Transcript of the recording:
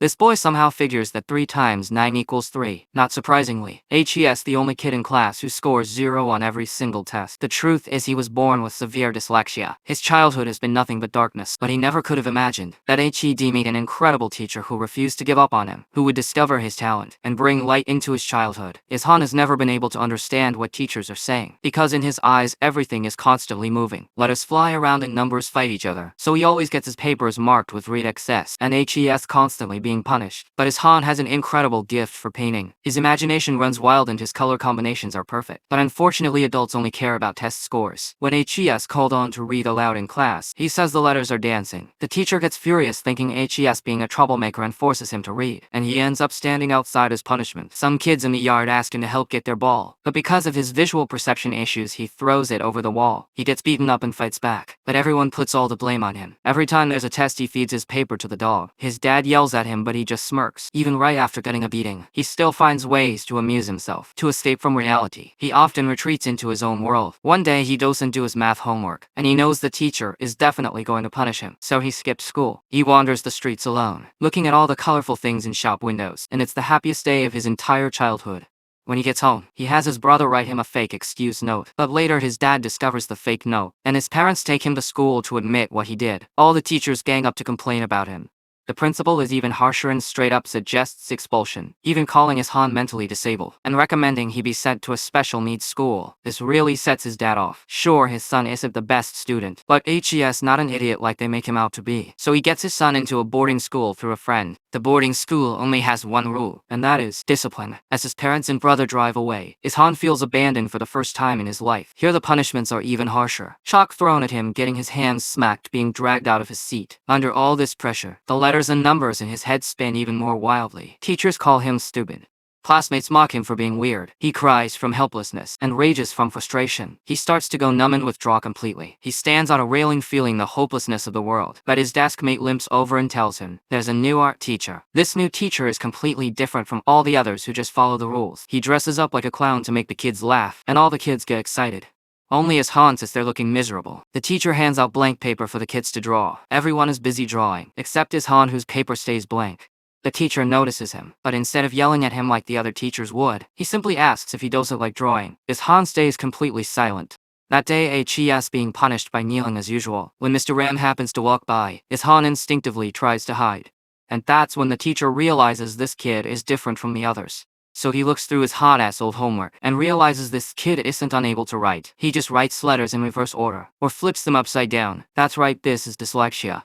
This boy somehow figures that 3 times 9 equals 3. Not surprisingly, HES the only kid in class who scores 0 on every single test. The truth is he was born with severe dyslexia. His childhood has been nothing but darkness, but he never could have imagined that HED meet an incredible teacher who refused to give up on him, who would discover his talent and bring light into his childhood. Ishan has never been able to understand what teachers are saying, because in his eyes everything is constantly moving. Letters fly around and numbers fight each other, so he always gets his papers marked with read excess, and HES constantly being punished. But Ishan has an incredible gift for painting. His imagination runs wild and his color combinations are perfect. But unfortunately adults only care about test scores. When HES called on to read aloud in class, he says the letters are dancing. The teacher gets furious thinking HES being a troublemaker and forces him to read, and he ends up standing outside as punishment. Some kids in the yard ask him to help get their ball, but because of his visual perception issues he throws it over the wall. He gets beaten up and fights back, but everyone puts all the blame on him. Every time there's a test he feeds his paper to the dog. His dad yells at him but he just smirks. Even right after getting a beating, he still finds ways to amuse himself, to escape from reality. He often retreats into his own world. One day he doesn't do his math homework, and he knows the teacher is definitely going to punish him, so he skips school. He wanders the streets alone, looking at all the colorful things in shop windows, and it's the happiest day of his entire childhood. When he gets home, he has his brother write him a fake excuse note, but later his dad discovers the fake note, and his parents take him to school to admit what he did. All the teachers gang up to complain about him. The principal is even harsher and straight up suggests expulsion, even calling Ishan mentally disabled, and recommending he be sent to a special needs school. This really sets his dad off. Sure, his son isn't the best student, but HES not an idiot like they make him out to be. So he gets his son into a boarding school through a friend. The boarding school only has one rule, and that is discipline. As his parents and brother drive away, Ishan feels abandoned for the first time in his life. Here the punishments are even harsher. Chalk thrown at him, getting his hands smacked, being dragged out of his seat. Under all this pressure, the letters and numbers in his head spin even more wildly. Teachers call him stupid. Classmates mock him for being weird. He cries from helplessness and rages from frustration. He starts to go numb and withdraw completely. He stands on a railing feeling the hopelessness of the world. But his desk mate limps over and tells him there's a new art teacher. This new teacher is completely different from all the others who just follow the rules. He dresses up like a clown to make the kids laugh, and all the kids get excited. Only Ishan sits there looking miserable. The teacher hands out blank paper for the kids to draw. Everyone is busy drawing, except Ishan, whose paper stays blank. The teacher notices him, but instead of yelling at him like the other teachers would, he simply asks if he doesn't like drawing. Ishan stays completely silent. That day HES being punished by kneeling as usual. When Mr. Ram happens to walk by, Ishan instinctively tries to hide. And that's when the teacher realizes this kid is different from the others. So he looks through his hot-ass old homework and realizes this kid isn't unable to write. He just writes letters in reverse order, or flips them upside down. That's right, this is dyslexia.